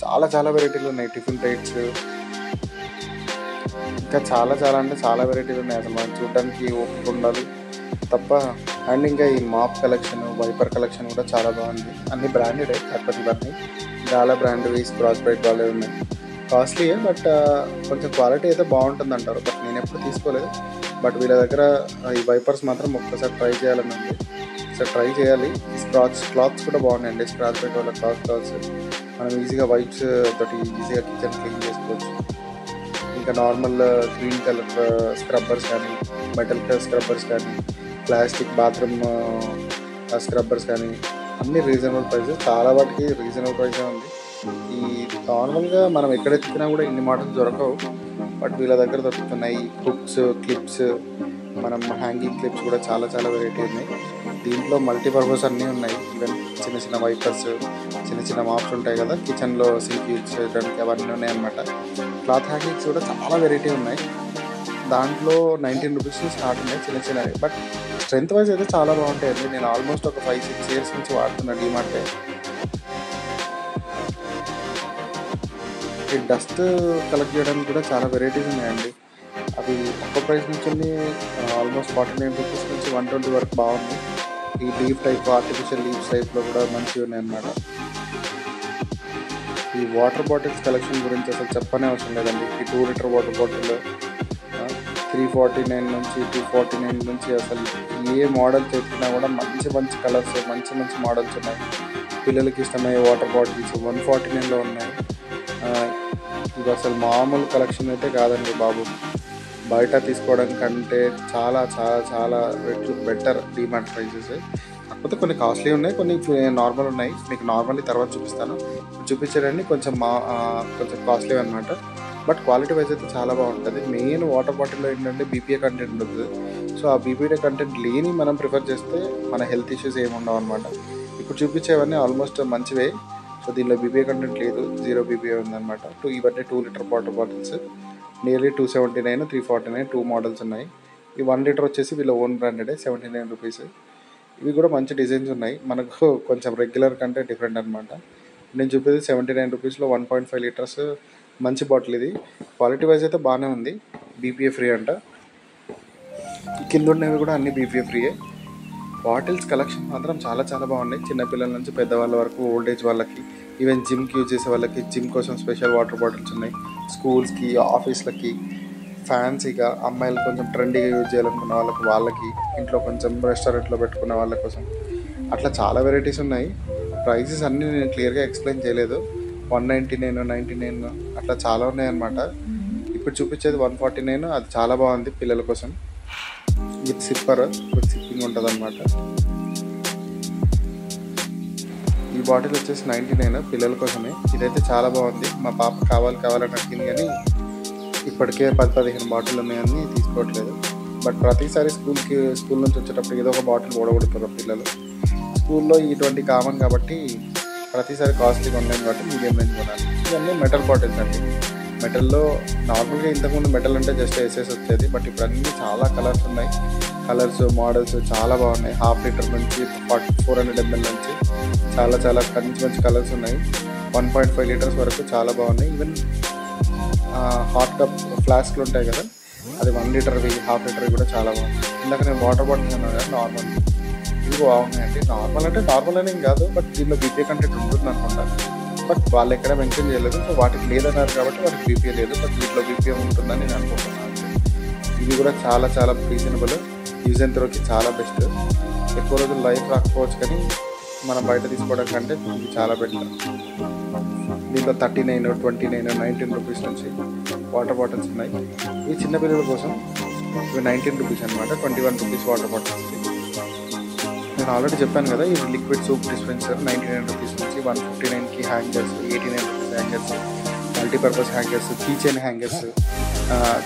చాలా చాలా వెరైటీలు ఉన్నాయి. టిఫిన్ ప్లేట్స్ ఇంకా చాలా చాలా అంటే చాలా వెరైటీలు ఉన్నాయి. అసలు మనం చూడడానికి ఓపిక ఉండాలి తప్ప. అండ్ ఇంకా ఈ మాప్ కలెక్షన్, వైపర్ కలెక్షన్ కూడా చాలా బాగుంది. అన్ని బ్రాండెడే, కాకపోతే ఇవన్నీ చాలా బ్రాండ్వి, స్క్రాచ్ బ్రైట్ వాళ్ళే ఉన్నాయి. కాస్ట్లీయే, బట్ కొంచెం క్వాలిటీ అయితే బాగుంటుంది అంటారు. బట్ నేను ఎప్పుడు తీసుకోలేదు. బట్ వీళ్ళ దగ్గర ఈ వైపర్స్ మాత్రం ఒక్కసారి ట్రై చేయాలని ఉంది. సో ట్రై చేయాలి. క్లాత్స్ కూడా బాగున్నాయండి, స్క్రాచ్ బ్రైట్ వాళ్ళ క్లాత్స్. మనం ఈజీగా వైప్స్ తోటి ఈజీగా కిచెన్ క్లీన్ చేసుకోవచ్చు. ఇంకా నార్మల్ గ్రీన్ కలర్ స్క్రబ్బర్స్ కానీ, మెటల్ స్క్రబ్బర్స్ కానీ, ప్లాస్టిక్ బాత్రూమ్ స్క్రబ్బర్స్ కానీ అన్నీ రీజనబుల్ ప్రైస్. చాలా వాటికి రీజనబుల్ ప్రైసే ఉంది. ఈ నార్మల్గా మనం ఎక్కడ ఎత్తుకున్నా కూడా ఇన్ని మోడల్స్ దొరకవు. బట్ వీళ్ళ దగ్గర దొరుకుతున్నాయి. హుక్స్, క్లిప్స్, మనం హ్యాంగింగ్ క్లిప్స్ కూడా చాలా చాలా వెరైటీ ఉన్నాయి. దీంట్లో మల్టీపర్పస్ అన్నీ ఉన్నాయి. ఈవెన్ చిన్న చిన్న వైపర్స్, చిన్న చిన్న మాప్స్ ఉంటాయి కదా కిచెన్లో సింక్ యూజ్ చేయడానికి, అవన్నీ ఉన్నాయి అన్నమాట. క్లాత్ హ్యాంగింగ్స్ కూడా చాలా వెరైటీ ఉన్నాయి. దాంట్లో 19 రూపీస్ స్టార్ట్ ఉన్నాయి చిన్న చిన్నవి. బట్ స్ట్రెంత్ వైజ్ అయితే చాలా బాగుంటాయండి. నేను ఆల్మోస్ట్ ఒక 5-6 ఇయర్స్ నుంచి వాడుతున్నా డీమార్ట్. ఈ డస్ట్ కలెక్ట్ చేయడానికి కూడా చాలా వెరైటీస్ ఉన్నాయండి. అవి తక్కువ ప్రైస్ నుంచి ఆల్మోస్ట్ 49 రూపీస్ నుంచి 120 వరకు బాగుంది. ఈ లీఫ్ టైప్, ఆర్టిఫిషియల్ లీవ్స్ టైప్లో కూడా మంచిగా ఉన్నాయన్నమాట. ఈ వాటర్ బాటిల్స్ కలెక్షన్ గురించి అసలు చెప్పనే అవసరం లేదండి. ఈ 2 లీటర్ వాటర్ బాటిల్ 349 నుంచి 249 నుంచి అసలు ఏ మోడల్ చెప్పినా కూడా మంచి మంచి కలర్స్, మంచి మంచి మోడల్స్ ఉన్నాయి. పిల్లలకి ఇష్టమయ్యే వాటర్ బాటిల్స్ 149లో ఉన్నాయి. ఇది అసలు మామూలు కలెక్షన్ అయితే కాదండి బాబు. బయట తీసుకోవడం కంటే చాలా చాలా చాలా రెట్లు బెటర్ డీమార్ట్ ప్రైసెస్. కాకపోతే కొన్ని కాస్ట్లీ ఉన్నాయి, కొన్ని నార్మల్ ఉన్నాయి. మీకు నార్మల్లీ తర్వాత చూపిస్తాను. చూపించడానికి కొంచెం కాస్ట్లీ అనమాట. బట్ క్వాలిటీ వైజ్ అయితే చాలా బాగుంటుంది. మెయిన్ వాటర్ బాటిల్లో ఏంటంటే బీపీఏ కంటెంట్ ఉంటుంది. సో ఆ బీపీఏ కంటెంట్ లేని మనం ప్రిఫర్ చేస్తే మన హెల్త్ ఇష్యూస్ ఏమి ఉండవు అనమాట. ఇప్పుడు చూపించేవన్నీ ఆల్మోస్ట్ మంచివే. సో దీనిలో బీపీఏ కంటెంట్ లేదు, 0 బీపీఏ ఉందన్నమాట. ఇవన్నీ 2 litre water bottles nearly 279, 349 2 models ఉన్నాయి. ఈ 1 లీటర్ వచ్చేసి వీళ్ళ ఓన్ బ్రాండెడే 79 రూపీస్. ఇవి కూడా మంచి డిజైన్స్ ఉన్నాయి. మనకు కొంచెం రెగ్యులర్ కంటే డిఫరెంట్ అనమాట. నేను చూపేది 79 రూపీస్లో 1.5 లీటర్స్ మంచి బాటిల్. ఇది క్వాలిటీ వైజ్ అయితే బాగానే ఉంది. బీపీఏ ఫ్రీ అంట. కింద ఉన్నవి కూడా అన్ని బీపీఏ ఫ్రీయే. బాటిల్స్ కలెక్షన్ మాత్రం చాలా చాలా బాగున్నాయి. చిన్నపిల్లల నుంచి పెద్దవాళ్ళ వరకు, ఓల్డ్ ఏజ్ వాళ్ళకి, ఈవెన్ జిమ్కి యూజ్ చేసే వాళ్ళకి జిమ్ కోసం స్పెషల్ వాటర్ బాటిల్స్ ఉన్నాయి. స్కూల్స్కి, ఆఫీస్లకి, ఫ్యాన్సీగా అమ్మాయిలు కొంచెం ట్రెండీగా యూజ్ చేయాలనుకున్న వాళ్ళకి, ఇంట్లో కొంచెం రెస్టారెంట్లో పెట్టుకున్న వాళ్ళ కోసం అట్లా చాలా వెరైటీస్ ఉన్నాయి. ప్రైసెస్ అన్నీ నేను క్లియర్గా ఎక్స్ప్లెయిన్ చేయలేదు. 199, 99 అట్లా చాలా ఉన్నాయన్నమాట. ఇప్పుడు చూపించేది 149. అది చాలా బాగుంది పిల్లల కోసం. విత్ సిప్పింగ్ ఉంటుంది అనమాట. ఈ బాటిల్ వచ్చేసి 99 పిల్లల కోసమే. ఇదైతే చాలా బాగుంది. మా పాప కావాలని అడిగింది, కానీ ఇప్పటికే 10-15 బాటిల్ ఉన్నాయని తీసుకోవట్లేదు. బట్ ప్రతిసారి స్కూల్ నుంచి వచ్చేటప్పుడు ఏదో ఒక బాటిల్ ఓడగొడుతారు పిల్లలు. స్కూల్లో ఇటువంటి కామన్ కాబట్టి ప్రతిసారి కాస్ట్లీగా ఉండేది కాబట్టి మీడియం రేంజ్ కొనాలి. ఇవన్నీ మెటల్ బాటిల్స్ అండి. మెటల్లో నార్మల్గా ఇంతకుముందు మెటల్ అంటే జస్ట్ ఎస్ఎస్ వచ్చేది. బట్ ఇప్పుడు అన్నీ చాలా కలర్స్ ఉన్నాయి. కలర్స్, మోడల్స్ చాలా బాగున్నాయి. 1/2 లీటర్ నుంచి 400 ml నుంచి చాలా చాలా మంచి కలర్స్ ఉన్నాయి. 1.5 లీటర్స్ వరకు చాలా బాగున్నాయి. ఈవెన్ హాట్ కప్ ఫ్లాస్క్లు ఉంటాయి కదా, అది 1 లీటర్వి, 1/2 లీటర్వి కూడా చాలా బాగుంది. ఇందాక నేను వాటర్ బాటిల్ అన్నాను కదా నార్మల్, ఇవి బాగున్నాయండి. నార్మల్ అంటే నార్మల్ అనేం కాదు, బట్ దీనిలో బీపీఏ కంటెంట్ ఉంటుంది అనుకుంటా. బట్ వాళ్ళు ఎక్కడ మెన్షన్ చేయలేదు. సో వాటికి లేదన్నారు కాబట్టి వాటికి బీపీఏ లేదు. బట్ వీటిలో బీపీఏ ఉంటుందని నేను అనుకుంటున్నాను. ఇవి కూడా చాలా చాలా రీజనబుల్. యూజ్ అండ్ త్రోకి చాలా బెస్ట్. ఎక్కువ రోజులు లైఫ్ రాకపోవచ్చు, కానీ మనం బయట తీసుకోవడం కంటే ఇది చాలా బెటర్. దీంట్లో 39, 29, 19 రూపీస్ నుంచి వాటర్ బాటిల్స్ ఉన్నాయి. ఇవి చిన్నపిల్లల కోసం. ఇవి 19 రూపీస్ అనమాట. 21 రూపీస్ వాటర్ బాటిల్స్. నేను ఆల్రెడీ చెప్పాను కదా, ఇది లిక్విడ్ సోప్ డిస్పెన్సర్ 99 రూపీస్ నుంచి 159కి hangers, 89 rupees hangers, multipurpose hangers, key chain hangers,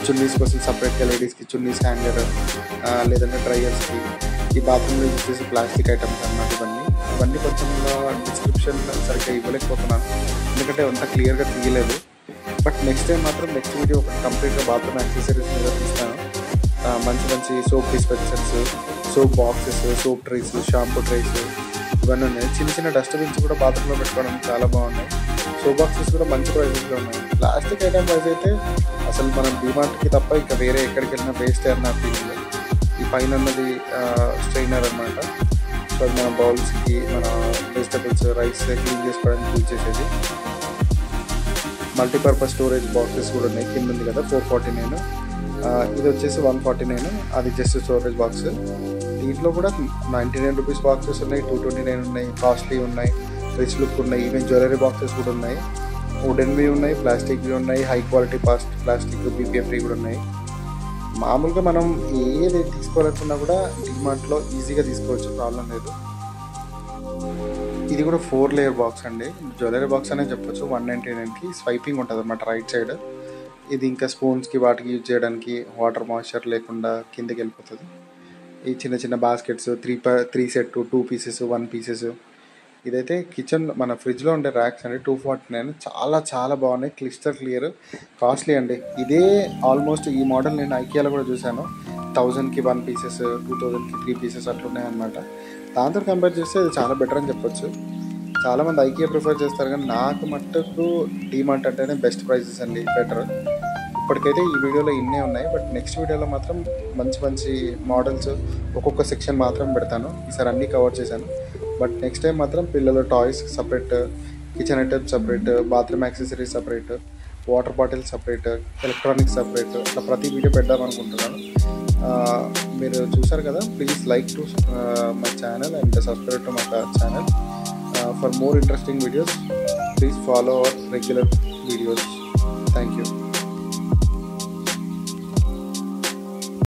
చున్నీస్ కోసం సపరేట్గా లేడీస్కి చున్నీస్ హ్యాంగర్, లేదంటే డ్రైయర్స్కి, ఈ బాత్రూమ్లో యూజ్ చేసే ప్లాస్టిక్ ఐటమ్స్ అన్నమాట. ఇవన్నీ కొంచెం డిస్క్రిప్షన్ సరిగ్గా ఇవ్వలేకపోతున్నాను, ఎందుకంటే అంత క్లియర్గా తీయలేదు. బట్ నెక్స్ట్ టైం మాత్రం నెక్స్ట్ వీడియో ఒకటి కంప్లీట్గా బాత్రూమ్ యాక్సెసరీస్ మీద తీస్తాను. మంచి మంచి soap dispensers, soap boxes, soap trace, shampoo trace ఇవన్నీ ఉన్నాయి. చిన్న చిన్న డస్ట్బిన్స్ కూడా బాత్రూంలో పెట్టుకోవడం చాలా బాగున్నాయి. సోప్ బాక్సెస్ కూడా మంచి ప్రైజెస్లో ఉన్నాయి. ప్లాస్టిక్ ఐటమ్ ప్రైస్ అయితే అసలు మనం డిమార్ట్కి తప్ప ఇంకా వేరే ఎక్కడికి వెళ్ళినా వేస్ట్ అన్న ఫీలింగ్. ఈ పైన ఉన్నది స్ట్రైనర్ అనమాట. సో అది మన బౌల్స్కి, మన వెజిటబుల్స్, రైస్ క్లీన్ చేసుకోవడానికి యూజ్ చేసేది. మల్టీపర్పస్ స్టోరేజ్ బాక్సెస్ కూడా ఉన్నాయి. కింద ఉంది కదా 449, ఇది వచ్చేసి 149. అది జస్ట్ స్టోరేజ్ బాక్స్. దీంట్లో కూడా 99 రూపీస్ బాక్సెస్ ఉన్నాయి, 229 ఉన్నాయి, కాస్ట్లీ ఉన్నాయి, రిచ్ లుక్ ఉన్నాయి. ఈవెన్ జ్యువెలరీ బాక్సెస్ కూడా ఉన్నాయి. వుడెన్వి ఉన్నాయి, ప్లాస్టిక్వి ఉన్నాయి, high quality plastic BPA free కూడా ఉన్నాయి. మామూలుగా మనం ఏది తీసుకోవాలనుకున్నా కూడా డిమార్ట్లో ఈజీగా తీసుకోవచ్చు, ప్రాబ్లం లేదు. ఇది కూడా 4 లేయర్ బాక్స్ అండి. జ్యువెలరీ బాక్స్ అనే చెప్పొచ్చు. 199కి స్వైపింగ్ ఉంటుంది అన్నమాట రైట్ సైడ్. ఇది ఇంకా స్పూన్స్కి వాటికి యూజ్ చేయడానికి వాటర్ మాయిశ్చర్ లేకుండా కిందకి వెళ్ళిపోతుంది. ఈ చిన్న చిన్న బాస్కెట్స్ 3 సెట్, 2 పీసెస్, 1 పీసెస్. ఇదైతే కిచెన్ మన ఫ్రిడ్జ్లో ఉండే ర్యాక్స్ అండి. 249 చాలా చాలా బాగున్నాయి. క్లియర్, కాస్ట్లీ అండి. ఇదే ఆల్మోస్ట్ ఈ మోడల్ నేను ఐకియాలో కూడా చూశాను. 1000కి 1 పీసెస్, 2000కి 3 పీసెస్ అట్లున్నాయి అనమాట. దాంతో కంపేర్ చేస్తే ఇది చాలా బెటర్ అని చెప్పొచ్చు. చాలామంది ఐకియా ప్రిఫర్ చేస్తారు, కానీ నాకు మట్టుకు డిమార్ట్ అంటేనే బెస్ట్ ప్రైజెస్ అండి, బెటర్. ఇప్పటికైతే ఈ వీడియోలో ఇన్నే ఉన్నాయి. బట్ నెక్స్ట్ వీడియోలో మాత్రం మంచి మంచి మోడల్స్ ఒక్కొక్క సెక్షన్ మాత్రం పెడతాను. ఈసారి అన్నీ కవర్ చేశాను. బట్ నెక్స్ట్ టైం మాత్రం పిల్లల toys separate, kitchen items separate, bathroom accessories separate, water bottle separate, electronics separate, అట్లా ప్రతి వీడియో పెడదాం అనుకుంటున్నాను. మీరు చూసారు కదా, please like to my channel and subscribe to my channel for more interesting videos. Please follow our regular videos. Thank you.